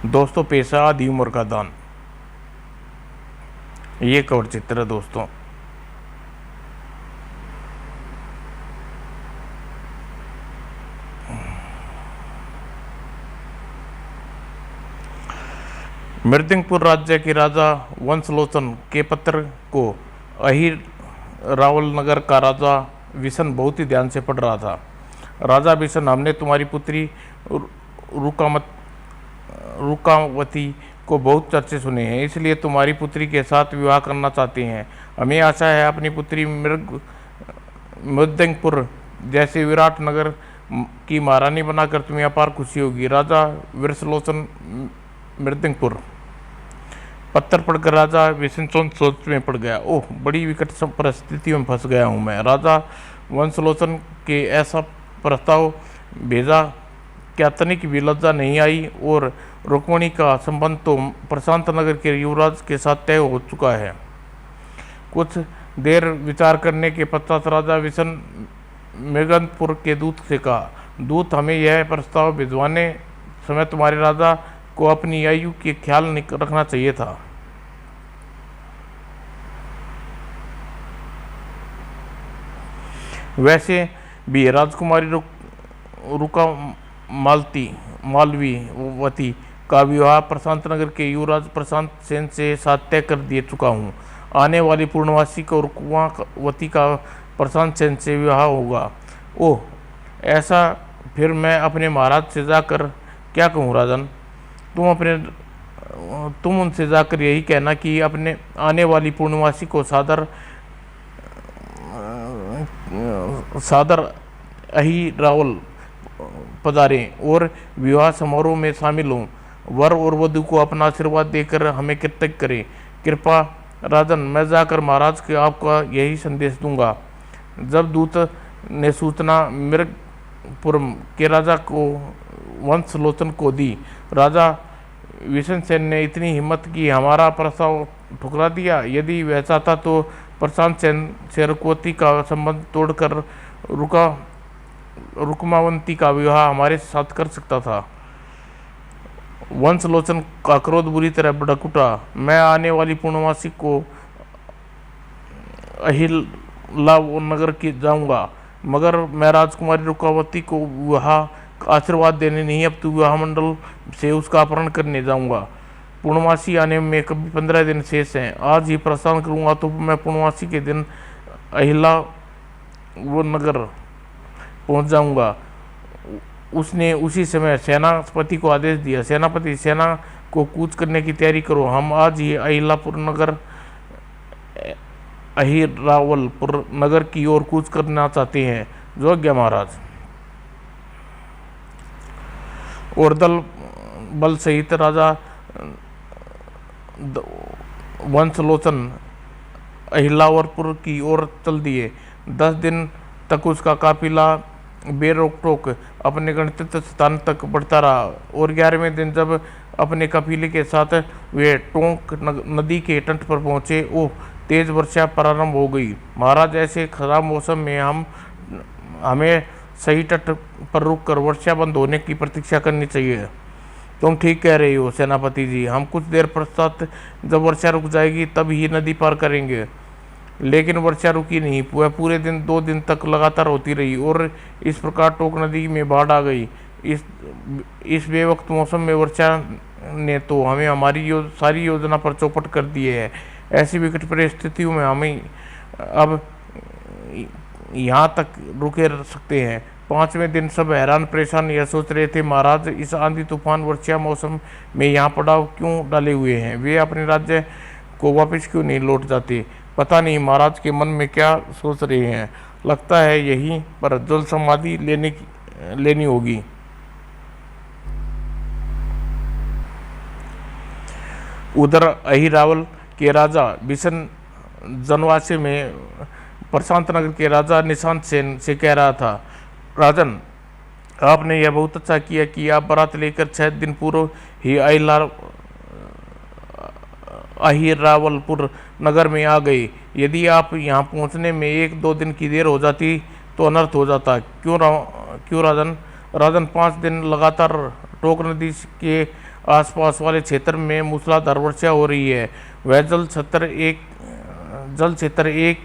दोस्तों, पैसा आधी उम्र का दान, ये कवर चित्र है दोस्तों। मृदंगपुर राज्य के राजा वंशलोचन के पत्र को अहिर रावल नगर का राजा विशन बहुत ही ध्यान से पढ़ रहा था। राजा विशन, हमने तुम्हारी पुत्री रुकामत रुकावती को बहुत चर्चे सुने हैं, इसलिए तुम्हारी पुत्री के साथ विवाह करना चाहते हैं। हमें आशा है अपनी पुत्री मृदंगपुर जैसे विराट नगर की महारानी बनाकर तुम्हें अपार खुशी होगी। राजा विरसलोचन मृदंगपुर। पत्थर पढ़कर राजा विशनचंद सोच में पड़ गया। ओह, बड़ी विकट परिस्थिति में फंस गया हूँ मैं। राजा वंशलोचन के ऐसा प्रस्ताव भेजा, क्या तनिक भी लज्जा नहीं आई, और रुक्मिणी का संबंध तो प्रशांत नगर के युवराज के साथ तय हो चुका है। कुछ देर विचार करने के पश्चात राजा विशन मृगंधपुर के दूत से कहा, दूत, हमें यह प्रस्ताव भिजवाने समय तुम्हारे राजा को अपनी आयु के ख्याल रखना चाहिए था। वैसे भी राजकुमारी रुका मालवीवती का विवाह प्रशांत नगर के युवराज प्रशांत सेन से साथ तय कर दिए चुका हूँ। आने वाली पूर्णवासी को रुक्मावती का प्रशांत सेन से विवाह होगा। ओह, ऐसा फिर मैं अपने महाराज से जाकर क्या कहूँ राजन? तुम उनसे जाकर यही कहना कि अपने आने वाली पूर्णवासी को सादर सादर अही रावल पधारें और विवाह समारोह में शामिल हों। वर और वधु को अपना आशीर्वाद देकर हमें कृतज्ञ करें। कृपा राजन, मैं जाकर महाराज के आपका यही संदेश दूंगा। जब दूत ने सूचना मृगपुरम के राजा को वंशलोचन को दी, राजा विशनसेन ने इतनी हिम्मत की हमारा प्रस्ताव ठुकरा दिया। यदि वह चाहता तो प्रशांत सेन से रुकवती का संबंध तोड़कर रुक्मावंती का विवाह हमारे साथ कर सकता था। वंशलोचन का क्रोध बुरी तरह भड़क उठा। मैं आने वाली पूर्णवासी को अहिला नगर की जाऊंगा, मगर मैं राजकुमारी रुकावती को विवाह का आशीर्वाद देने नहीं, अब तो विवाह मंडल से उसका अपहरण करने जाऊंगा। पूर्णमासी आने में कभी 15 दिन शेष हैं। आज ही प्रस्थान करूंगा तो मैं पूर्णमासी के दिन अहिला वो नगर पहुंच जाऊंगा। उसने उसी समय सेनापति को आदेश दिया, सेनापति, सेना को कूच करने की तैयारी करो। हम आज ही अहिलापुर नगर अहिरावलपुर नगर की ओर कूच करना चाहते हैं। जो आज्ञा महाराज। और दल बल सहित राजा वंशलोचन अहिलावरपुर की ओर चल दिए। 10 दिन तक उसका काफिला बेरोक टोक अपने गणतंत्र स्थान तक बढ़ता रहा, और 11वें दिन जब अपने काफिले के साथ वे टोंक नदी के तट पर पहुंचे, ओह, तेज वर्षा प्रारंभ हो गई। महाराज, ऐसे खराब मौसम में हमें सही तट पर रुककर वर्षा बंद होने की प्रतीक्षा करनी चाहिए। तुम ठीक कह रही हो सेनापति जी, हम कुछ देर पश्चात जब वर्षा रुक जाएगी तब ही नदी पार करेंगे। लेकिन वर्षा रुकी नहीं। वह पूरे 2 दिन तक लगातार होती रही, और इस प्रकार टोक नदी में बाढ़ आ गई। इस बेवक्त मौसम में वर्षा ने तो हमें हमारी सारी योजना पर चौपट कर दिए है। ऐसी विकट परिस्थितियों में हमें अब यहाँ तक रुके रह सकते हैं। 5वें दिन सब हैरान परेशान यह सोच रहे थे, महाराज इस आंधी तूफान वर्षा मौसम में यहाँ पड़ाव क्यों डाले हुए हैं? वे अपने राज्य को वापस क्यों नहीं लौट जाते? पता नहीं महाराज के मन में क्या सोच रहे हैं। लगता है यहीं पर जल समाधि लेनी होगी। उधर अहिरावल के राजा विशन जनवासे में प्रशांत नगर के राजा निशांत सेन से कह रहा था, राजन, आपने यह बहुत अच्छा किया कि आप बारात लेकर 6 दिन पूर्व ही अहिरावलपुर नगर में आ गए। यदि आप यहाँ पहुँचने में 1-2 दिन की देर हो जाती तो अनर्थ हो जाता। क्यों राजन? 5 दिन लगातार टोक नदी के आसपास वाले क्षेत्र में मूसलाधार वर्षा हो रही है। वह जल क्षेत्र एक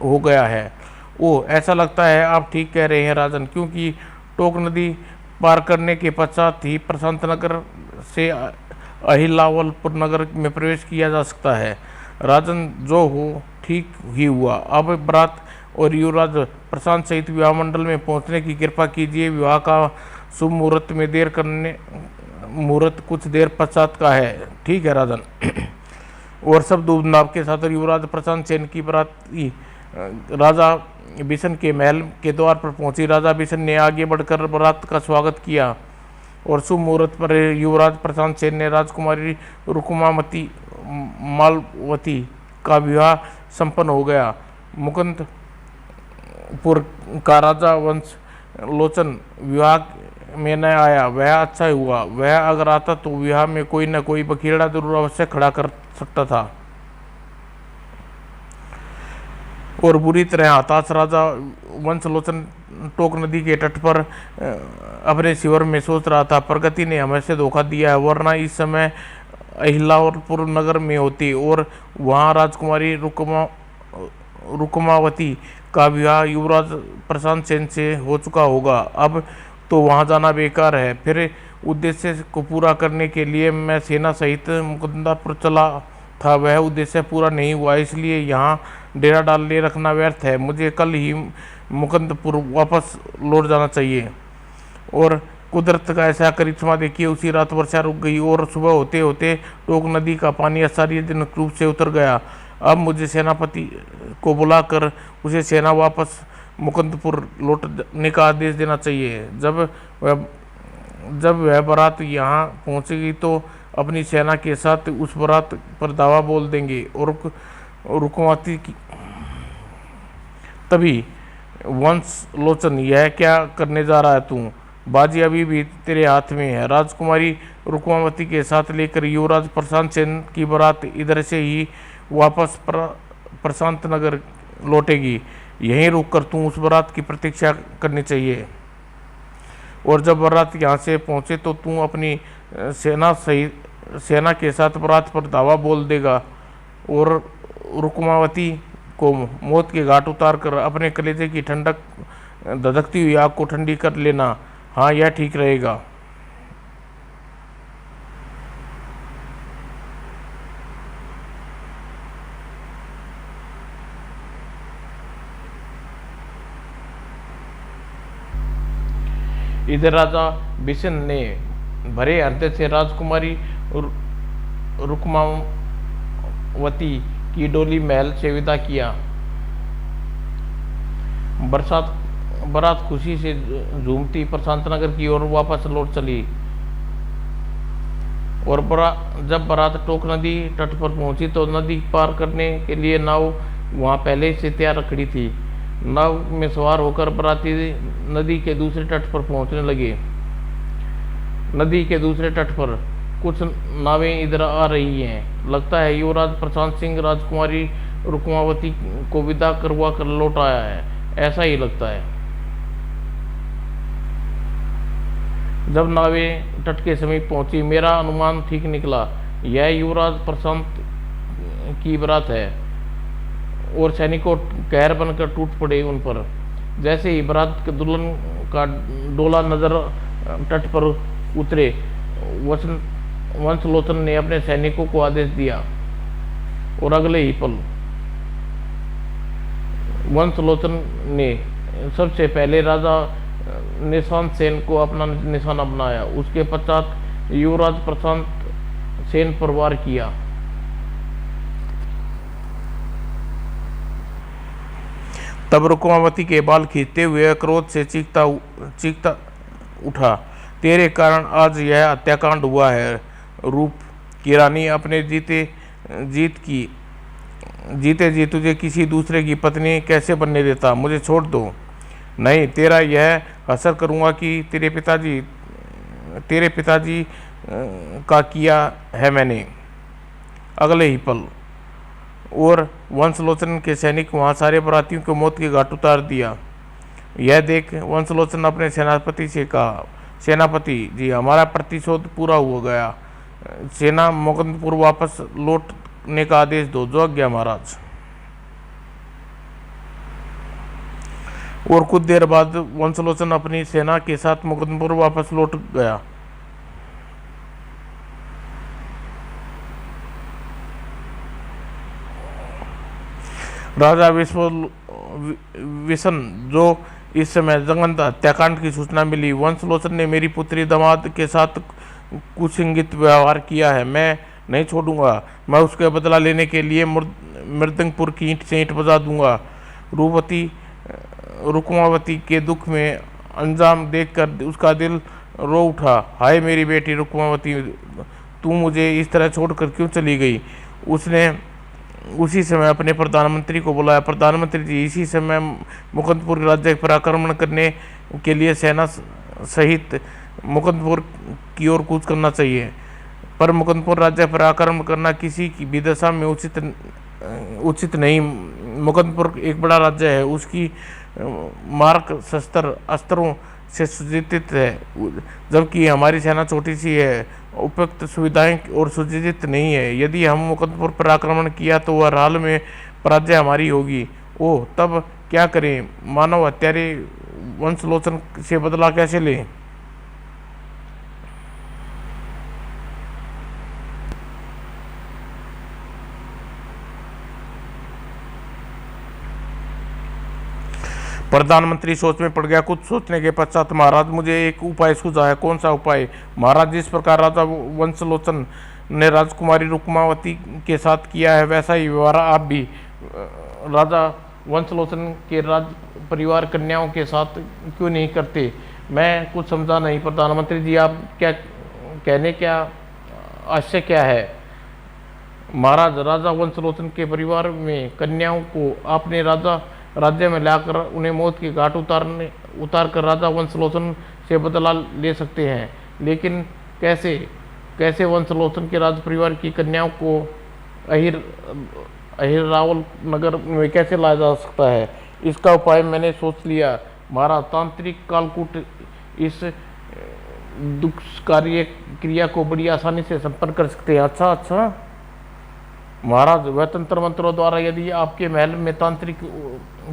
हो गया है। ओ, ऐसा लगता है आप ठीक कह रहे हैं राजन, क्योंकि टोक नदी पार करने के पश्चात ही प्रशांत नगर से अहिलावलपुर नगर में प्रवेश किया जा सकता है। राजन, जो हो ठीक ही हुआ। अब बारात और युवराज प्रशांत सहित विवाह मंडल में पहुंचने की कृपा कीजिए। विवाह का शुभ मुहूर्त कुछ देर पश्चात का है। ठीक है राजन। और सब धूमधाम के साथ युवराज प्रशांत सेन की बारात राजा बिशन के महल के द्वार पर पहुंची। राजा बिशन ने आगे बढ़कर बारात का स्वागत किया और शुभ मुहूर्त पर युवराज प्रशांत सेन ने राजकुमारी रुकुमावती मालवती का विवाह संपन्न हो गया। मुकुंदपुर का राजा वंश लोचन विवाह में न आया, वह अच्छा हुआ। वह अगर आता तो विवाह में कोई न कोई बखेड़ा जरूर अवश्य खड़ा कर सकता था। और बुरी तरह हताश राजा वंशलोचन टोक नदी के तट पर अपने शिविर में सोच रहा था, प्रगति ने हमें से धोखा दिया है, वरना इस समय अहिलावलपुर नगर में होती और वहाँ राजकुमारी रुकुमावती का विवाह युवराज प्रशांत सेन से हो चुका होगा। अब तो वहाँ जाना बेकार है। फिर उद्देश्य को पूरा करने के लिए मैं सेना सहित मुकुंदपुर चला था, वह उद्देश्य पूरा नहीं हुआ, इसलिए यहाँ डेरा डालने रखना व्यर्थ है। मुझे कल ही मुकुंदपुर वापस लौट जाना चाहिए। और कुदरत का ऐसा करिश्मा देखिए, उसी रात वर्षा रुक गई और सुबह होते होते टोक नदी का पानी आश्चर्यजनक रूप से उतर गया। अब मुझे सेनापति को बुलाकर उसे सेना वापस मुकुंदपुर लौटने का आदेश देना चाहिए। जब वह बारात यहाँ पहुँचेगी तो अपनी सेना के साथ उस बारात पर दावा बोल देंगे और रुकुमावती की। तभी वंश लोचन, यह क्या करने जा रहा है तू? बाजी अभी भी तेरे हाथ में है। राजकुमारी रुकुमावती के साथ लेकर युवराज प्रशांत सेन की बारात इधर से ही वापस प्रशांत नगर लौटेगी। यहीं रुककर तू उस बारात की प्रतीक्षा करनी चाहिए। और जब बारात यहाँ से पहुँचे तो तू अपनी सेना के साथ बारात पर दावा बोल देगा और रुकुमावती को मौत के घाट उतार कर अपने कलेजे की ठंडक धधकती हुई आग को ठंडी कर लेना। हाँ, यह ठीक रहेगा। इधर राजा बिशन ने भरे हृदय से राजकुमारी रुक्मावती की डोली महल से विदा किया। बारात खुशी से झूमती प्रशांत नगर की ओर वापस लौट चली। और जब बारात टोक नदी तट पर पहुंची तो नदी पार करने के लिए नाव वहां पहले से तैयार खड़ी थी। नाव में सवार होकर बाराती नदी के दूसरे तट पर पहुंचने लगे। नदी के दूसरे तट पर कुछ नावें इधर आ रही हैं। लगता है युवराज प्रशांत सिंह राजकुमारी रुक्मावती को विदा करवा कर लौट आया है, ऐसा ही लगता है। जब नावें तट के समीप पहुंची, मेरा अनुमान ठीक निकला। यह युवराज प्रशांत की बारात है। और सैनिकों कहर बनकर टूट पड़े उन पर। जैसे ही बारात के दुल्हन का डोला नजर तट पर उतरे, वंशलोचन ने अपने सैनिकों को आदेश दिया और अगले ही पल वंशलोचन ने सबसे पहले राजा निशांत सेन को अपना निशाना बनाया। उसके पश्चात युवराज प्रशांत सेन पर वार किया। तब रुक्मावती के बाल खींचते हुए क्रोध से चीखता उठा, तेरे कारण आज यह हत्याकांड हुआ है। रूप की रानी, अपने जीते जी तुझे किसी दूसरे की पत्नी कैसे बनने देता? मुझे छोड़ दो। नहीं, तेरा यह असर करूँगा कि तेरे पिताजी का किया है मैंने। अगले ही पल और वंशलोचन के सैनिक वहां सारे बारातियों को मौत के घाट उतार दिया। यह देख वंशलोचन अपने सेनापति से कहा, सेनापति जी, हमारा प्रतिशोध पूरा हो गया। सेना मुकुंदपुर वापस लौटने का आदेश दो। जो आज्ञा महाराज। और कुछ देर बाद वंशलोचन अपनी सेना के साथ मुकुंदपुर वापस लौट गया। राजा विशन जो इस समय जगंत हत्याकांड की सूचना मिली, वंशलोचन ने मेरी पुत्री दामाद के साथ कुसंगित व्यवहार किया है, मैं नहीं छोड़ूंगा। मैं उसके बदला लेने के लिए मृदंगपुर की ईंट से ईंट बजा दूंगा। रूपवती रुक्मावती के दुख में अंजाम देखकर उसका दिल रो उठा। हाय मेरी बेटी रुक्मावती, तू मुझे इस तरह छोड़कर क्यों चली गई। उसने उसी समय अपने प्रधानमंत्री को बुलाया। प्रधानमंत्री जी, इसी समय मुकुंदपुर राज्य पर आक्रमण करने के लिए सेना सहित मुकुंदपुर की ओर कूच करना चाहिए। पर मुकुंदपुर राज्य पर आक्रमण करना किसी की भी दशा में उचित नहीं। मुकुंदपुर एक बड़ा राज्य है, उसकी मार्ग शस्त्र अस्त्रों से सुसज्जित है, जबकि हमारी सेना छोटी सी है, उपयुक्त सुविधाएं और सुसज्जित नहीं है। यदि हम मुकुंदपुर पर आक्रमण किया तो वह हाल में पराजय हमारी होगी। ओह, तब क्या करें? मानव हत्यारे वंशलोचन से बदला कैसे लें? प्रधानमंत्री सोच में पड़ गया। कुछ सोचने के पश्चात, महाराज मुझे एक उपाय सूझा है। कौन सा उपाय? महाराज, जिस प्रकार राजा वंशलोचन ने राजकुमारी रुक्मावती के साथ किया है, वैसा ही व्यवहार आप भी राजा वंशलोचन के राज परिवार कन्याओं के साथ क्यों नहीं करते? मैं कुछ समझा नहीं। प्रधानमंत्री जी, आप क्या कहने क्या आशय क्या है? महाराज, राजा वंशलोचन के परिवार में कन्याओं को आपने राज्य में लाकर उन्हें मौत के घाट उतार कर राजा वंशलोचन से बदला ले सकते हैं, लेकिन कैसे वंशलोचन के राज परिवार की कन्याओं को अहिरावल नगर में कैसे लाया जा सकता है? इसका उपाय मैंने सोच लिया। महाराज, तांत्रिक कालकूट इस दुष्कार्य क्रिया को बड़ी आसानी से संपन्न कर सकते हैं। अच्छा महाराज, वह तंत्र मंत्रों द्वारा यदि आपके महल में तांत्रिक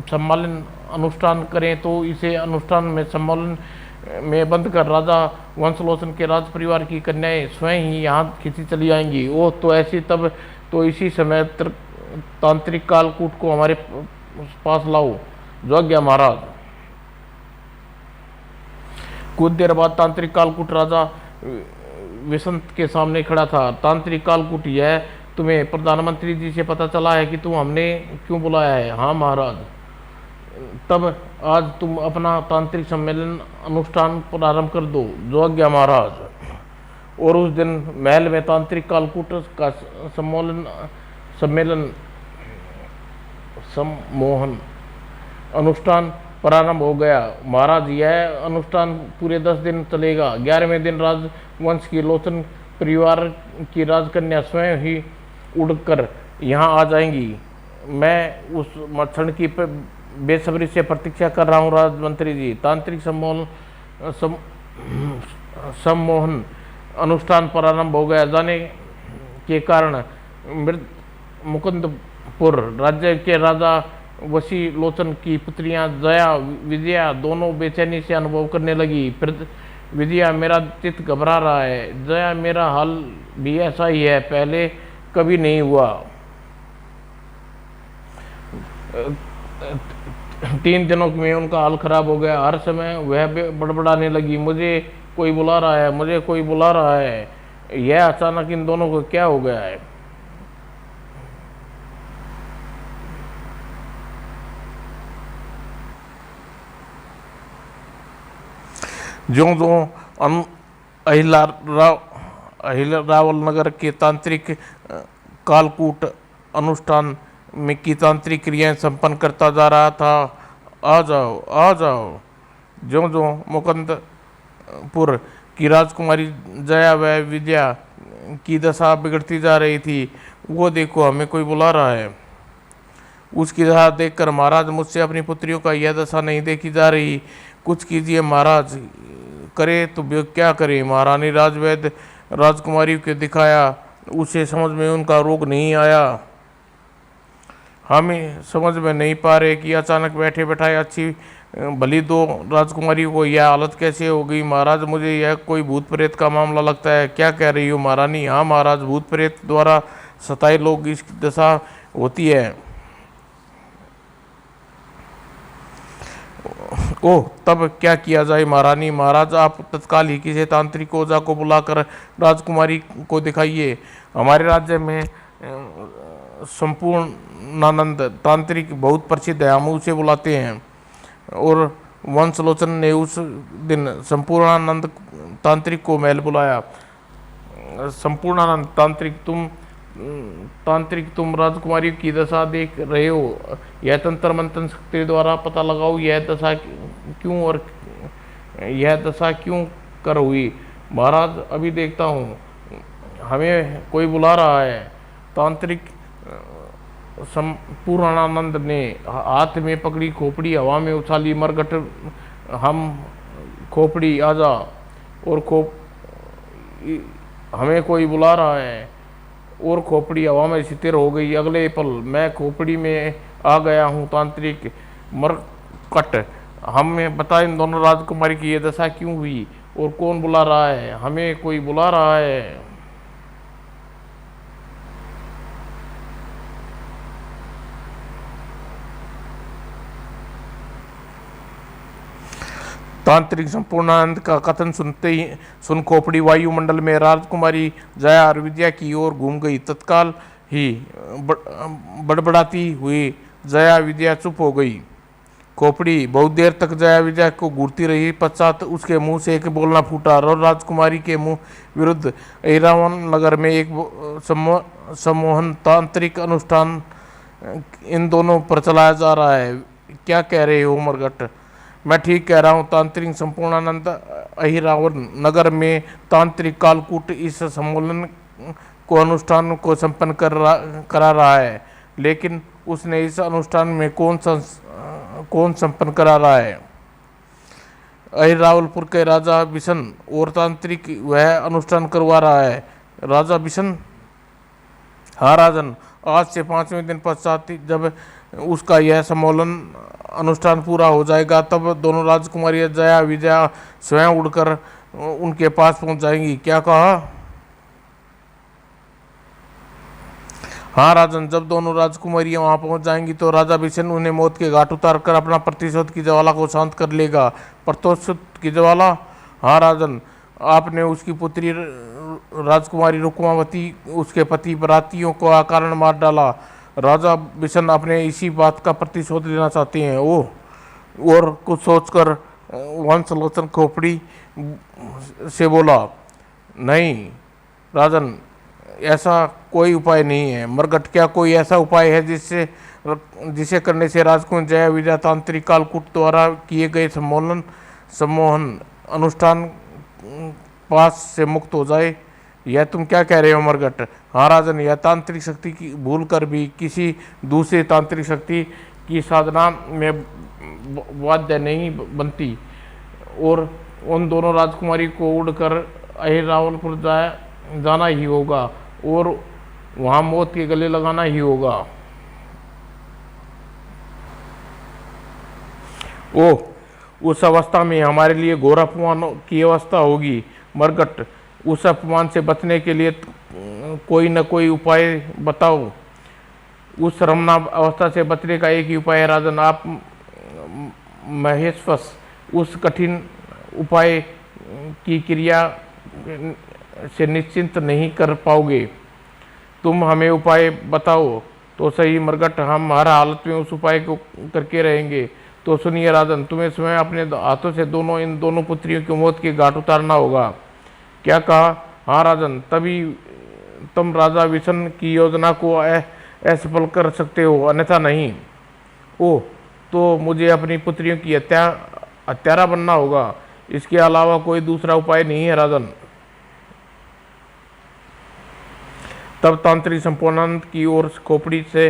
सम्मेलन अनुष्ठान करें तो इसे अनुष्ठान में सम्मेलन में बंद कर राजा वंशलोचन के राज परिवार की कन्याएं स्वयं ही यहाँ खींची चली आएंगी। ओह, तो ऐसी तब तो इसी समय तांत्रिक कालकूट को हमारे पास लाओ। जो आज्ञा महाराज। कुछ देर बाद तांत्रिक कालकूट राजा विसंत के सामने खड़ा था। तांत्रिक कालकूट, यह तुम्हें प्रधानमंत्री जी से पता चला है कि तुम हमने क्यों बुलाया है? हाँ महाराज। तब आज तुम अपना तांत्रिक सम्मेलन अनुष्ठान प्रारंभ कर दो। जो आज्ञा महाराज। और उस दिन महल में तांत्रिक कालकूट का सम्मोहन अनुष्ठान प्रारंभ हो गया। महाराज, यह अनुष्ठान पूरे 10 दिन चलेगा। 11वें दिन राजवंश की लोचन परिवार की राजकन्या स्वयं ही उड़कर यहाँ आ जाएंगी। मैं उस क्षण की बेसब्री से प्रतीक्षा कर रहा हूँ राजमंत्री जी। तांत्रिक सम्मोहन अनुष्ठान प्रारंभ हो गया। जाने के कारण मुकुंदपुर राज्य के राजा वशी लोचन की पुत्रियां जया विजया दोनों बेचैनी से अनुभव करने लगी। विजया, मेरा चित्त घबरा रहा है। जया, मेरा हाल भी ऐसा ही है, पहले कभी नहीं हुआ। 3 दिनों में उनका हाल खराब हो गया। हर समय वह बड़बड़ाने लगी, मुझे कोई बुला रहा है, मुझे कोई बुला रहा है। यह अचानक इन दोनों को क्या हो गया है? ज्यों अहिलारावल नगर के तांत्रिक कालकूट अनुष्ठान में की तांत्रिक क्रियाएं संपन्न करता जा रहा था। आ जाओ, आ जाओ। ज्यों मुकुंदपुर की राजकुमारी जया व विद्या की दशा बिगड़ती जा रही थी। वो देखो, हमें कोई बुला रहा है। उसकी दशा देखकर, महाराज, मुझसे अपनी पुत्रियों का यह दशा नहीं देखी जा रही। कुछ कीजिए महाराज, करे तो क्या करे। महारानी राजवैद्य राजकुमारी को दिखाया, उसे समझ में उनका रोग नहीं आया। हमें समझ में नहीं पा रहे कि अचानक बैठे बैठाए अच्छी भली दो राजकुमारियों को यह हालत कैसे हो गई। महाराज, मुझे यह कोई भूत प्रेत का मामला लगता है। क्या कह रही हो महारानी? हाँ महाराज, भूत प्रेत द्वारा सताए लोग इसकी दशा होती है। ओह, तब क्या किया जाए महारानी? महाराज, आप तत्काल ही किसी तांत्रिक ओझा को बुलाकर राजकुमारी को दिखाइए। हमारे राज्य में संपूर्णानंद तांत्रिक बहुत प्रसिद्ध है, हम उसे बुलाते हैं। और वंशलोचन ने उस दिन संपूर्णानंद तांत्रिक को महल बुलाया। संपूर्णानंद तांत्रिक, तुम राजकुमारी की दशा देख रहे हो। यह तंत्र मंत्र शक्ति द्वारा पता लगाओ, यह दशा क्यों कर हुई। महाराज, अभी देखता हूँ, हमें कोई बुला रहा है। तांत्रिक संपूर्णानंद ने हाथ में पकड़ी खोपड़ी हवा में उछाली। मरघट, हम खोपड़ी आजा। और हमें कोई बुला रहा है। और खोपड़ी हवा में स्थिर हो गई। अगले पल मैं खोपड़ी में आ गया हूँ। तांत्रिक, मरकट, हमें बता इन दोनों राजकुमारी की ये दशा क्यों हुई और कौन बुला रहा है? हमें कोई बुला रहा है। तांत्रिक संपूर्णानंद का कथन सुनते ही सुन खोपड़ी वायुमंडल में राजकुमारी जया और विद्या की ओर घूम गई। तत्काल ही बड़बड़ाती हुई जया विद्या चुप हो गई। खोपड़ी बहुत देर तक जया विद्या को घूरती रही। पश्चात उसके मुंह से एक बोलना फूटा और राजकुमारी के मुंह विरुद्ध ऐरावन नगर में एक सम्मोहन तांत्रिक अनुष्ठान इन दोनों पर चलाया जा रहा है। क्या कह रहे हो मरघट? मैं ठीक कह रहा हूँ। तांत्रिक संपूर्णानंद अहिरावन नगर में तांत्रिक कालकूट इस सम्मेलन को अनुष्ठान को संपन्न करा रहा है। लेकिन उसने इस अनुष्ठान में कौन संपन्न करा रहा है? अहिरावलपुर के राजा बिशन और तांत्रिक वह अनुष्ठान करवा रहा है। राजा बिशन? हाँ राजन, आज से 5वें दिन पश्चात जब उसका यह सम्मेलन अनुष्ठान पूरा हो जाएगा, तब दोनों राजकुमारियां जया विजया स्वयं उड़कर उनके पास पहुंच जाएंगी। क्या कहा? हाँ राजन, जब दोनों राजकुमारियां वहां पहुंच जाएंगी तो राजा बिशन उन्हें मौत के घाट उतार कर अपना प्रतिशोध की ज्वाला को शांत कर लेगा। प्रतिशोध की ज्वाला? हाँ राजन, आपने उसकी पुत्री राजकुमारी रुक्मावती उसके पति बरातियों को अकारण मार डाला। राजा बिशन अपने इसी बात का प्रतिशोध लेना चाहते हैं। ओह, और कुछ सोचकर वंशलोचन खोपड़ी से बोला, नहीं राजन, ऐसा कोई उपाय नहीं है। मरघट, क्या कोई ऐसा उपाय है जिसे करने से राजकुमार जया विजया तांत्रिक कालकूट द्वारा किए गए सम्मोहन अनुष्ठान पास से मुक्त हो जाए? यह तुम क्या कह रहे हो मरघट? हाँ राजन, यह तांत्रिक शक्ति की भूल कर भी किसी दूसरी तांत्रिक शक्ति की साधना में बाध्य नहीं बनती। और उन दोनों राजकुमारी को उड़कर अहिरावलपुर जाना ही होगा और वहां मौत के गले लगाना ही होगा। ओह, उस अवस्था में हमारे लिए घोर अपमान की अवस्था होगी। मरघट, उस अपमान से बचने के लिए कोई न कोई उपाय बताओ। उस शर्मनाक अवस्था से बचने का एक ही उपाय है राजन। आप महेश्वस उस कठिन उपाय की क्रिया से निश्चिंत नहीं कर पाओगे। तुम हमें उपाय बताओ तो सही मरघट, हम हर हालत में उस उपाय को करके रहेंगे। तो सुनिए राजन, तुम्हें स्वयं अपने हाथों से इन दोनों पुत्रियों की मौत के घाट उतारना होगा। क्या कहा? हाँ राजन, तभी तुम राजा विशन की योजना को असफल कर सकते हो, अन्यथा नहीं। ओह, तो मुझे अपनी पुत्रियों की हत्यारा बनना होगा। इसके अलावा कोई दूसरा उपाय नहीं है राजन। तब तांत्रिक संपूर्णानंद की ओर खोपड़ी से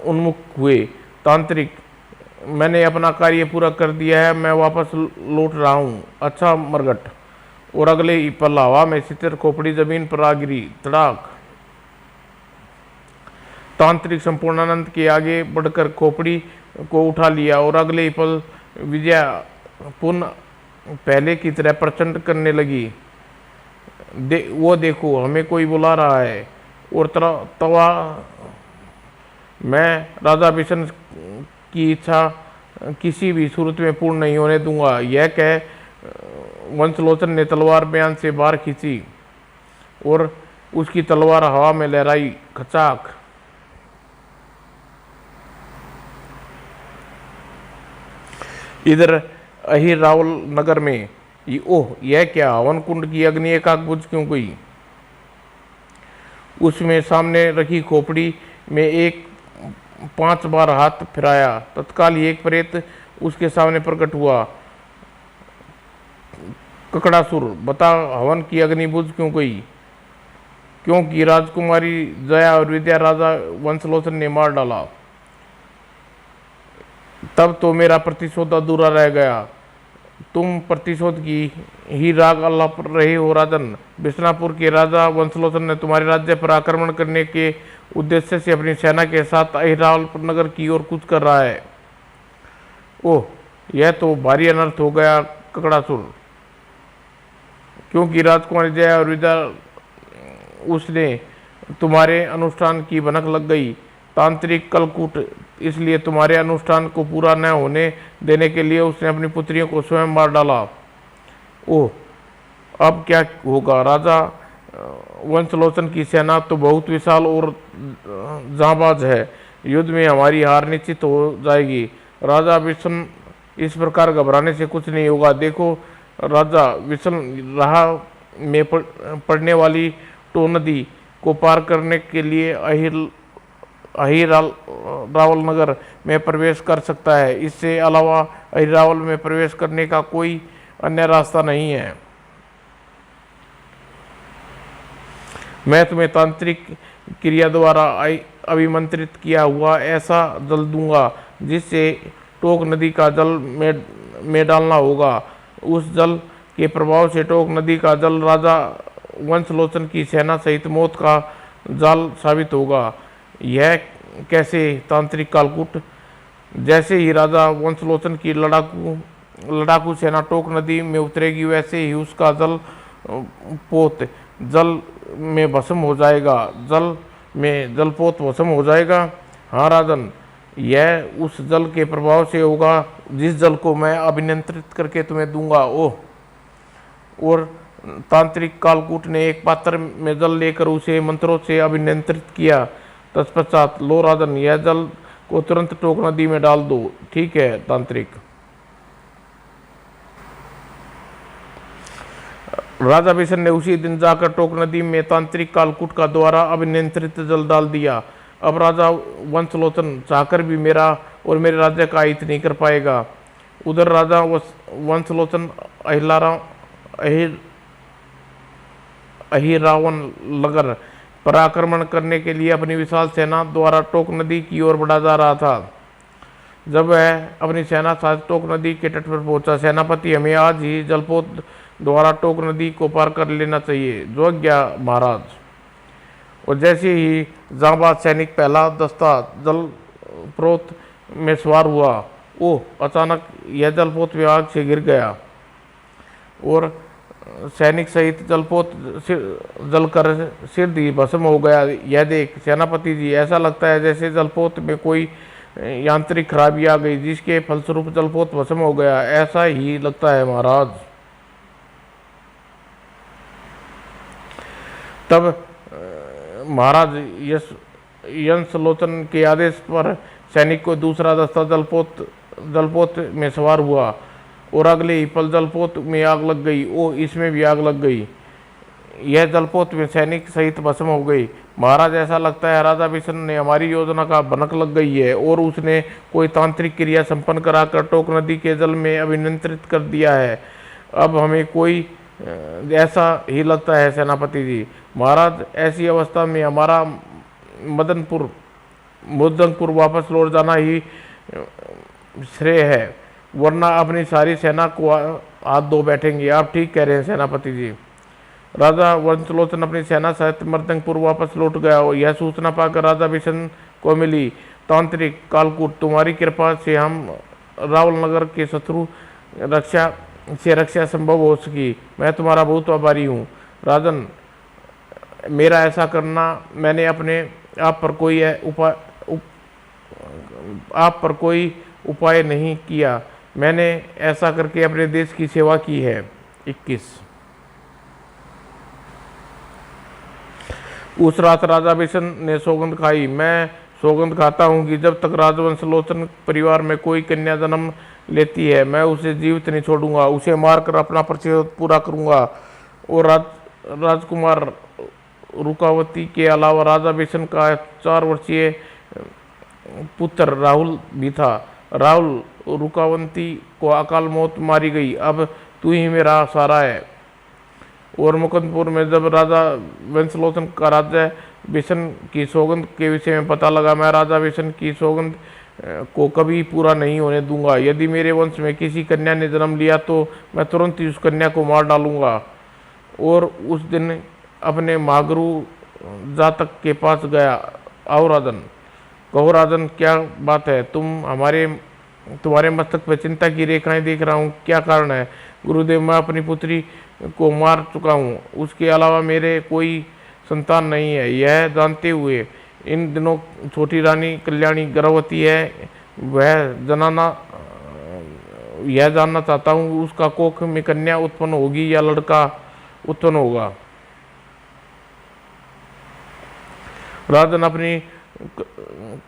उन्मुख हुए। तांत्रिक, मैंने अपना कार्य पूरा कर दिया है, मैं वापस लौट रहा हूँ। अच्छा मरगट। और अगले ही पल हवा में सितर खोपड़ी जमीन पर आ गिरी, तड़ाक। तांत्रिक संपूर्णानंद के आगे बढ़कर खोपड़ी को उठा लिया और अगले ही पल विजया पुनः पहले की तरह प्रचंड करने लगी। वो देखो, हमें कोई बुला रहा है। और तवा मैं राजा विष्णु की इच्छा किसी भी सूरत में पूर्ण नहीं होने दूंगा। यह कह वंशलोचन ने तलवार बयान से बाहर खींची और उसकी तलवार हवा में लहराई, खचाक। इधर अहिर रावल नगर में ओह, यह क्या, हवन कुंड की अग्नि एकाक बुझ क्यों गई? उसमें सामने रखी खोपड़ी में एक 5 बार हाथ फिराया, तत्काल ही एक प्रेत उसके सामने प्रकट हुआ। ककड़ासुर, बता, हवन की अग्नि बुझ क्यों गई? क्योंकि राजकुमारी जया और विद्या राजा वंशलोचन ने मार डाला। तब तो मेरा प्रतिशोध अधूरा रह गया। तुम प्रतिशोध की ही राग अल्लाह पर रहे हो राजन। बिश्नापुर के राजा वंशलोचन ने तुम्हारे राज्य पर आक्रमण करने के उद्देश्य से अपनी सेना के साथ अहिरावल नगर की ओर कूच कर रहा है। ओह, यह तो भारी अनर्थ हो गया ककड़ासुर। क्योंकि राजकुमारी जया और विद्या उसने तुम्हारे अनुष्ठान की भनक लग गई। तांत्रिक कलकूट, इसलिए तुम्हारे अनुष्ठान को पूरा न होने देने के लिए उसने अपनी पुत्रियों को स्वयं मार डाला। ओह, अब क्या होगा? राजा वंशलोचन की सेना तो बहुत विशाल और जांबाज है। युद्ध में हमारी हार निश्चित हो जाएगी। राजा विष्णु, इस प्रकार घबराने से कुछ नहीं होगा। देखो राजा विष्णु, राह में पड़ने वाली टो नदी को पार करने के लिए अहिरावल नगर में प्रवेश कर सकता है। इससे अलावा अहिरावल में प्रवेश करने का कोई अन्य रास्ता नहीं है। मैं तुम्हें तांत्रिक क्रिया द्वारा अभिमंत्रित किया हुआ ऐसा जल दूंगा जिससे टोक नदी का जल में डालना होगा। उस जल के प्रभाव से टोक नदी का जल राजा वंशलोचन की सेना सहित मौत का जाल साबित होगा। यह कैसे तांत्रिक कालकूट? जैसे ही राजा वंशलोचन की लड़ाकू सेना टोक नदी में उतरेगी, वैसे ही उसका जल पोत जल में भस्म हो जाएगा। जल में जलपोत भस्म हो जाएगा। हाँ राजन, यह उस जल के प्रभाव से होगा जिस जल को मैं अभिनियंत्रित करके तुम्हें दूंगा। ओह, और तांत्रिक कालकूट ने एक पात्र में जल लेकर उसे मंत्रों से अभिनियंत्रित किया। तत्पश्चात, लो राजन, यह जल को तुरंत टोक नदी में डाल दो। ठीक है तांत्रिक। राजा विष्णु ने उसी दिन जाकर टोक नदी में तांत्रिक कालकूट का द्वारा अभिनियंत्रित जल डाल दिया। अब राजा वंशलोचन चाहकर भी मेरा और मेरे राज्य का हित नहीं कर पाएगा। उधर राजा वंशलोचन अहिरावल नगर पर आक्रमण करने के लिए अपनी विशाल सेना द्वारा टोक नदी की ओर बढ़ा जा रहा था। जब वह अपनी सेना साथ टोक नदी के तट पर पहुंचा, सेनापति, हमें आज ही जलपोत द्वारा टोक नदी को पार कर लेना चाहिए। जो आज्ञा महाराज। और जैसे ही जांबाज सैनिक पहला दस्ता जलपोत में सवार हुआ, ओह, अचानक यह जलपोत विभाग से गिर गया और सैनिक सहित जलपोत जलकर सिर भस्म हो गया। यह देख सेनापति जी, ऐसा लगता है जैसे जलपोत में कोई यांत्रिक खराबी आ गई, जिसके फलस्वरूप जलपोत भस्म हो गया। ऐसा ही लगता है महाराज। तब महाराज यंशलोचन के आदेश पर सैनिक को दूसरा दस्ता जलपोत में सवार हुआ और अगले ही पल जलपोत में आग लग गई। ओ, इसमें भी आग लग गई। यह जलपोत में सैनिक सहित भस्म हो गई। महाराज, ऐसा लगता है राजा विष्णु ने हमारी योजना का भनक लग गई है और उसने कोई तांत्रिक क्रिया संपन्न कराकर टोक नदी के जल में अभिनियंत्रित कर दिया है। अब हमें कोई ऐसा ही लगता है सेनापति जी। महाराज, ऐसी अवस्था में हमारा मुदंगपुर वापस लौट जाना ही श्रेय है, वरना अपनी सारी सेना को हाथ धो बैठेंगे। आप ठीक कह रहे हैं सेनापति जी। राजा वंशलोचन अपनी सेना सहित मर्दंगपुर वापस लौट गया और यह सूचना पाकर राजा बिशन को मिली, तांत्रिक कालकूट, तुम्हारी कृपा से हम रावल नगर के शत्रु रक्षा संभव हो सकी। मैं तुम्हारा बहुत आभारी हूँ राजन। मेरा ऐसा करना मैंने अपने आप पर कोई उपाय आप पर कोई उपाय नहीं किया, मैंने ऐसा करके अपने देश की सेवा की है। 21। उस रात राजा बिशन ने सौगंध खाई। मैं सौगंध खाता हूँ कि जब तक राजवंशलोचन परिवार में कोई कन्या जन्म लेती है, मैं उसे जीवित नहीं छोड़ूंगा, उसे मारकर अपना प्रतिशोध पूरा करूंगा। और राजकुमार रुकावती के अलावा राजा बिशन का 4 वर्षीय पुत्र राहुल भी था। राहुल रुकावंती को अकाल मौत मारी गई। अब तू ही मेरा सहारा है। और मुकुंदपुर में जब राजा वंशलोचन का राज्य बिशन की सौगंध के विषय में पता लगा, मैं राजा बिशन की सौगंध को कभी पूरा नहीं होने दूंगा। यदि मेरे वंश में किसी कन्या ने जन्म लिया तो मैं तुरंत ही उस कन्या को मार डालूंगा। और उस दिन अपने महागुरु जातक के पास गया। आओ राजन, कहो राजन, क्या बात है? तुम्हारे मस्तक पर चिंता की रेखाएं देख रहा हूँ, क्या कारण है? गुरुदेव, मैं अपनी पुत्री को मार चुका हूँ, उसके अलावा मेरे कोई संतान नहीं है। यह जानते हुए इन दिनों छोटी रानी कल्याणी गर्भवती है। यह जानना चाहता हूँ उसका कोख में कन्या उत्पन्न होगी या लड़का उत्पन्न होगा। राजन, अपनी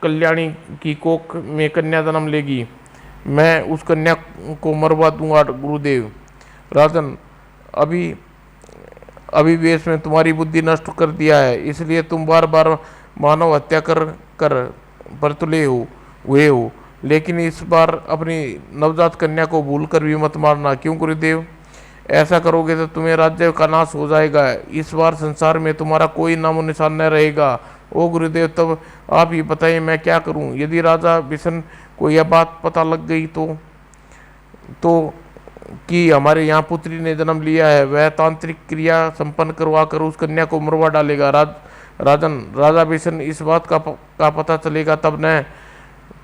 कल्याणी की कोख में कन्या जन्म लेगी, मैं उस कन्या को मरवा दूंगा गुरुदेव। राजन, अभी वेश में तुम्हारी बुद्धि नष्ट कर दिया है, इसलिए तुम बार बार मानव हत्या कर परतुले हुए हो। लेकिन इस बार अपनी नवजात कन्या को भूल कर भी मत मारना। क्यों गुरुदेव? ऐसा करोगे तो तुम्हें राज्य का नाश हो जाएगा। इस बार संसार में तुम्हारा कोई नामो निशान न रहेगा। ओ गुरुदेव, तब आप ही बताइए मैं क्या करूं? यदि राजा बिशन को यह बात पता लग गई तो कि हमारे यहाँ पुत्री ने जन्म लिया है, वह तांत्रिक क्रिया संपन्न करवा कर उस कन्या को मरवा डालेगा। राजन, राजा बिशन इस बात का पता चलेगा तब न।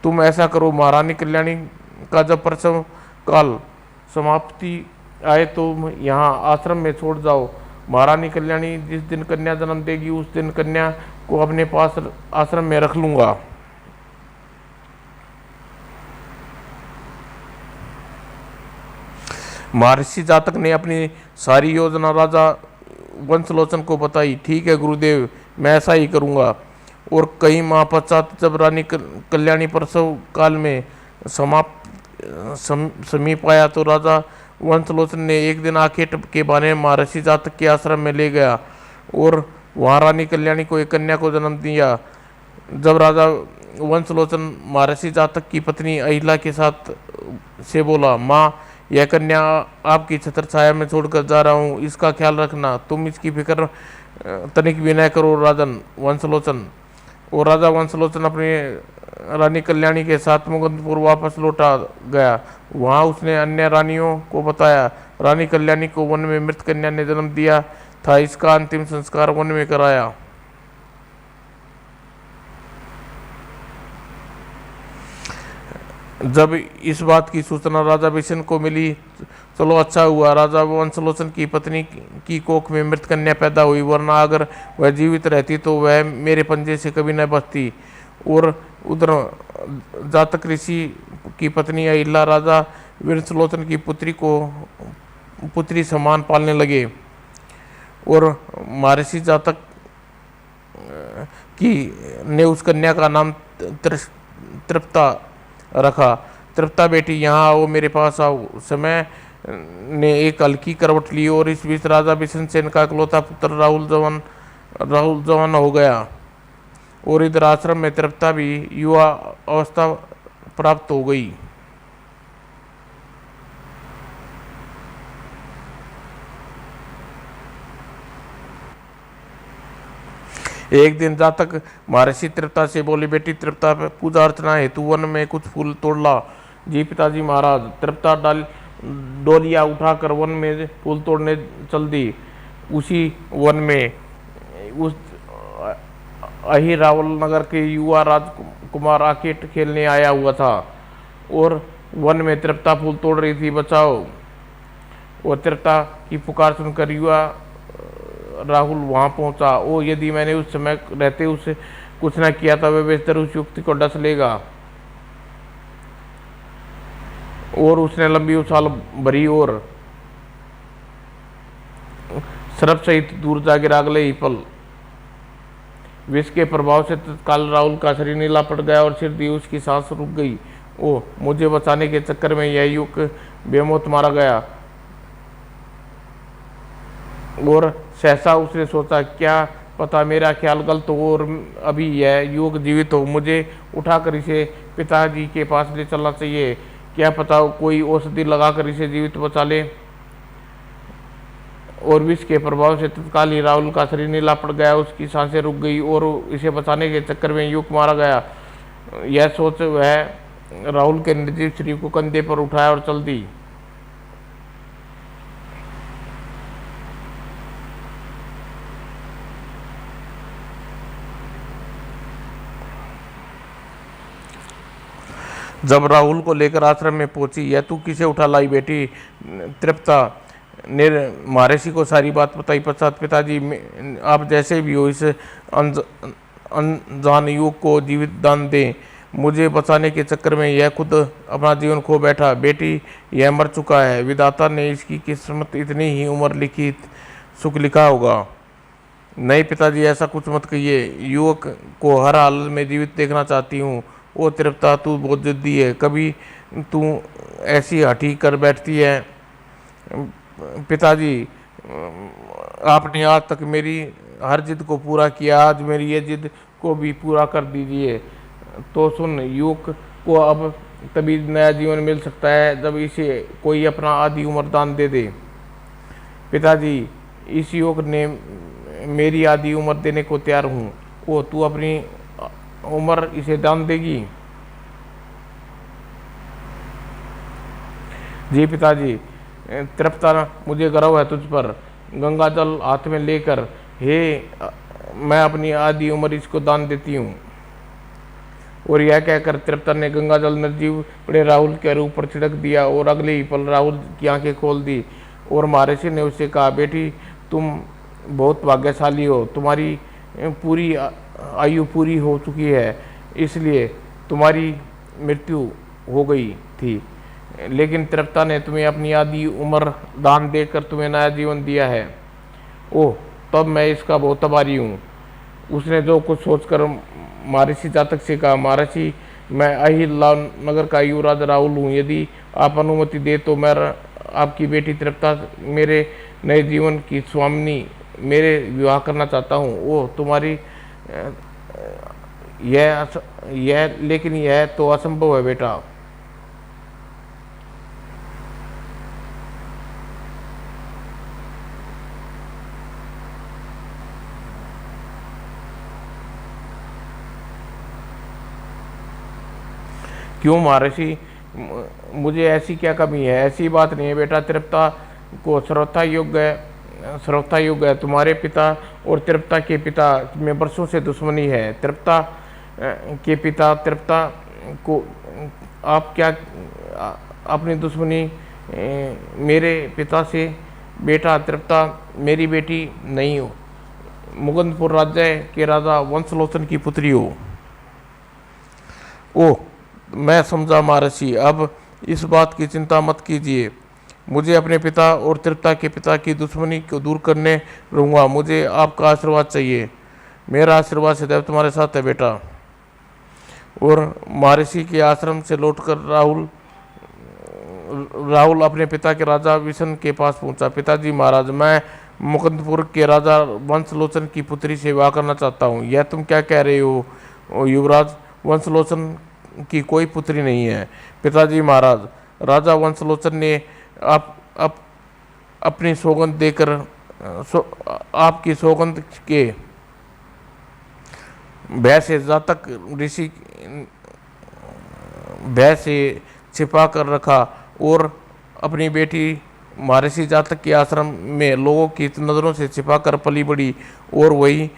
तुम ऐसा करो, महारानी कल्याणी का जब प्रसव काल समाप्ति आए तो यहाँ आश्रम में छोड़ जाओ। महारानी कल्याणी जिस दिन कन्या जन्म देगी उस दिन कन्या को अपने पास आश्रम में रख लूंगा। महर्षि जातक ने अपनी सारी योजना राजा वंशलोचन को बताई। ठीक है गुरुदेव, मैं ऐसा ही करूंगा। और कई माह पश्चात जब रानी कल्याणी प्रसव काल में समीप आया तो राजा वंशलोचन ने एक दिन आंखें के बहाने महर्षि जातक के आश्रम में ले गया और वहाँ रानी कल्याणी को एक कन्या को जन्म दिया। जब राजा वंशलोचन महर्षि जातक की पत्नी अहिला के साथ से बोला, माँ, यह कन्या आपकी छत्र छाया में छोड़कर जा रहा हूँ, इसका ख्याल रखना, तुम इसकी फिक्र तनिक भी न करो राजन वंशलोचन। और राजा वंशलोचन अपनी रानी कल्याणी के साथ मुकुंदपुर वापस लौटा गया। वहाँ उसने अन्य रानियों को बताया, रानी कल्याणी को वन में मृत कन्या ने जन्म दिया था, इसका अंतिम संस्कार वन में कराया। जब इस बात की सूचना राजा बिशन को मिली, चलो अच्छा हुआ राजा वंशलोचन की पत्नी की कोख में मृत कन्या पैदा हुई, वरना अगर वह जीवित रहती तो वह मेरे पंजे से कभी न बचती। और उधर जातक ऋषि की पत्नी अहिल्या राजा वंशलोचन की पुत्री समान पालने लगे। और महर्षि जातक ने उस कन्या का नाम तृप्ता रखा। तृप्ता बेटी, यहाँ आओ, मेरे पास आओ। समय ने एक हल्की करवट ली और इस बीच राजा बिशन सेन का इकलौता पुत्र राहुल जवान हो गया और इधर आश्रम में तृप्ता भी युवा अवस्था प्राप्त हो गई। एक दिन जातक महर्षि तृप्ता से बोले, बेटी तृप्ता, पूजा अर्चना हेतु वन में कुछ फूल तोड़ ला। जी पिताजी महाराज। तृप्ता डोलिया उठाकर वन में फूल तोड़ने चल दी। उसी वन में उस अहिरावल नगर के युवा राजकुमार राकेट खेलने आया हुआ था और वन में तृप्ता फूल तोड़ रही थी। बचाओ! और तृप्ता की पुकार सुनकर युवा राहुल वहां पहुंचा। ओ, यदि मैंने उस समय रहते उसे कुछ न किया था, वह बेहतर उस युक्ति को डस लेगा। और उसने लंबी उछाल भरी और सरप सहित दूर जा गिरा। अगले ही पल विष के प्रभाव से तत्काल राहुल का शरीर नीला पड़ गया और सिर दी उसकी सांस रुक गई। ओ, मुझे बचाने के चक्कर में यह युवक बेमौत मारा गया। और सहसा उसने सोचा, क्या पता मेरा ख्याल गलत हो और अभी यह युवक जीवित हो। मुझे उठाकर इसे पिताजी के पास ले चलना चाहिए। क्या पता कोई औषधि लगाकर इसे जीवित बचा ले। और विष के प्रभाव से तत्काल ही राहुल का शरीर नीला पड़ गया, उसकी सांसें रुक गई और इसे बचाने के चक्कर में युवक मारा गया। यह सोच वह राहुल के निर्जीव शरीर को कंधे पर उठाया और चल दी। जब राहुल को लेकर आश्रम में पहुंची, यह तू किसे उठा लाई बेटी? तृप्ता ने महर्षि को सारी बात बताई। पश्चात, पिताजी आप जैसे भी हो इस अनजान युवक को जीवित दान दें। मुझे बचाने के चक्कर में यह खुद अपना जीवन खो बैठा। बेटी, यह मर चुका है। विधाता ने इसकी किस्मत इतनी ही उम्र लिखी, सुख लिखा होगा। नहीं पिताजी, ऐसा कुछ मत कहिए। युवक को हर हाल में जीवित देखना चाहती हूँ। ओ तृप्ता, तू बहुत जिद्दी है। कभी तू ऐसी हठी कर बैठती है। पिताजी, आपने आज तक मेरी हर जिद को पूरा किया, आज मेरी ये जिद को भी पूरा कर दीजिए। तो सुन, युवक को अब तभी नया जीवन मिल सकता है जब इसे कोई अपना आधी उम्र दान दे दे। पिताजी, इस युवक ने मेरी आधी उम्र देने को तैयार हूँ। ओ, तू अपनी उम्र इसे दान देगी? जी पिताजी। तृप्ता, मुझे गर्व है तुझ पर। गंगा जल हाथ में लेकर, हे, मैं अपनी आधी उम्र इसको दान देती हूँ। और यह कहकर तृप्ता ने गंगा जल निर्जीव पड़े राहुल के रूप पर छिड़क दिया और अगले ही पल राहुल की आंखें खोल दी। और महर्षि ने उससे कहा, बेटी, तुम बहुत भाग्यशाली हो। तुम्हारी पूरी आयु पूरी हो चुकी है, इसलिए तुम्हारी मृत्यु हो गई थी, लेकिन तृप्ता ने तुम्हें अपनी आधी उम्र दान देकर तुम्हें नया जीवन दिया है। ओह, तब मैं इसका बहुत आभारी हूँ। उसने जो कुछ सोचकर महर्षि जातक से कहा, महर्षि, मैं अहिला नगर का युवराज राहुल हूँ। यदि आप अनुमति दे तो मैं आपकी बेटी तृप्ता मेरे नए जीवन की स्वामिनी मेरे विवाह करना चाहता हूँ। ओह, तुम्हारी यह लेकिन यह तो असंभव है बेटा। क्यों महर्षि, मुझे ऐसी क्या कमी है? ऐसी बात नहीं है बेटा। तृप्ता को श्रद्धा योग्य है। तुम्हारे पिता और तृप्ता के पिता में वर्षों से दुश्मनी है। तृप्ता के पिता तृप्ता को आप क्या अपनी दुश्मनी मेरे पिता से? बेटा, तृप्ता मेरी बेटी नहीं हो, मुकुंदपुर राज्य के राजा वंशलोचन की पुत्री हो। ओह, मैं समझा महर्षि। अब इस बात की चिंता मत कीजिए। मुझे अपने पिता और तृप्ता के पिता की दुश्मनी को दूर करने रहूँगा। मुझे आपका आशीर्वाद चाहिए। मेरा आशीर्वाद सदैव तुम्हारे साथ है बेटा। और महर्षि के आश्रम से लौटकर राहुल अपने पिता के राजा विशन के पास पहुंचा। पिताजी महाराज, मैं मुकुंदपुर के राजा वंशलोचन की पुत्री से विवाह करना चाहता हूँ। यह तुम क्या कह रहे हो युवराज? वंशलोचन की कोई पुत्री नहीं है। पिताजी महाराज, राजा वंशलोचन ने अपनी सौगंध देकर आपकी सौगंध के भय से छिपा कर रखा और अपनी बेटी महर्षि जातक के आश्रम में लोगों की नज़रों से छिपा कर पली बड़ी। और वही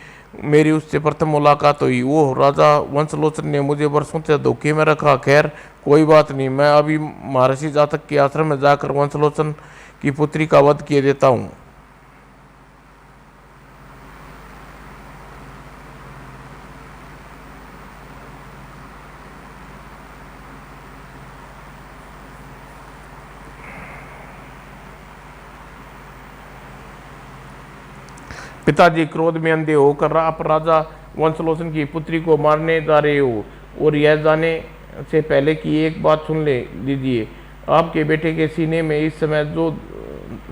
मेरी उससे प्रथम मुलाकात हुई। वो राजा वंशलोचन ने मुझे वर्षों से धोखे में रखा। खैर कोई बात नहीं, मैं अभी महर्षि जातक के आश्रम में जाकर वंशलोचन की पुत्री का वध किए देता हूँ। पिताजी क्रोध में अंधे होकर आप राजा वंशलोचन की पुत्री को मारने जा रहे हो, और यह जाने से पहले कि एक बात सुन लीजिए। आपके बेटे के सीने में इस समय जो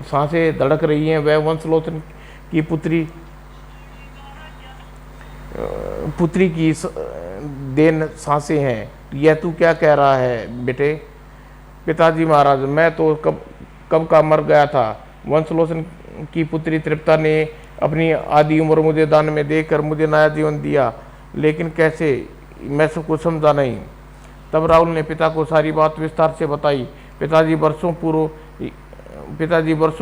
सांसें धड़क रही हैं वह वंशलोचन की पुत्री की देन सांसें हैं। यह तू क्या कह रहा है बेटे? पिताजी महाराज, मैं तो कब कब का मर गया था। वंशलोचन की पुत्री तृप्ता ने अपनी आधी उम्र मुझे दान में देकर मुझे नया जीवन दिया, लेकिन कैसे, मैं सब कुछ समझा नहीं। तब राहुल ने पिता को सारी बात विस्तार से बताई। पिताजी वर्षों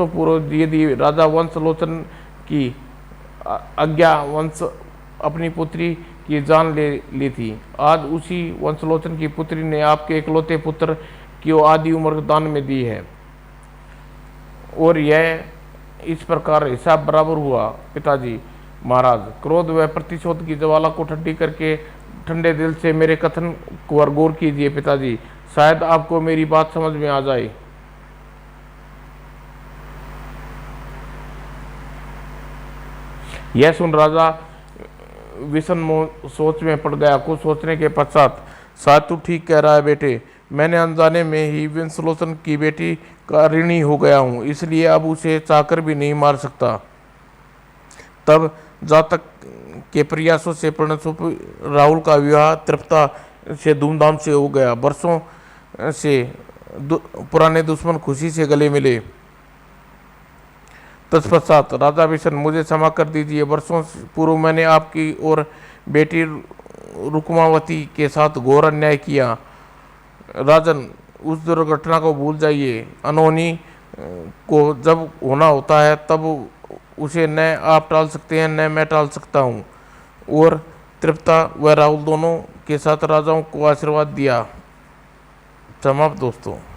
पूर्व यदि राजा वंशलोचन की आज्ञा वंश अपनी पुत्री की जान ले ली थी। आज उसी वंशलोचन की पुत्री ने आपके इकलौते पुत्र की आधी उम्र दान में दी है, और यह इस प्रकार हिसाब बराबर हुआ। पिताजी महाराज, क्रोध व प्रतिशोध की ज्वाला को ठंडी करके ठंडे दिल से मेरे कथन को गौर कीजिए। पिताजी, शायद आपको मेरी बात समझ में आ जाए। यह सुन राजा विषम सोच में पड़ गया। कुछ सोचने के पश्चात, शायद तू ठीक कह रहा है बेटे, मैंने अनजाने में ही वंशलोचन की बेटी का ऋणी हो गया हूँ, इसलिए अब उसे चाहकर भी नहीं मार सकता। तब जातक के प्रयासों से परिणत राहुल का विवाह तृप्ता से धूमधाम से हो गया। वर्षों से पुराने दुश्मन खुशी से गले मिले। तत्पश्चात राजा विशन, मुझे क्षमा कर दीजिए। वर्षों पूर्व मैंने आपकी और बेटी रुक्मावती के साथ घोर अन्याय किया। राजन, उस दुर्घटना को भूल जाइए। अनहोनी को जब होना होता है तब उसे न आप टाल सकते हैं न मैं टाल सकता हूँ। और तृप्ता व राहुल दोनों के साथ राजाओं को आशीर्वाद दिया। समाप्त दोस्तों।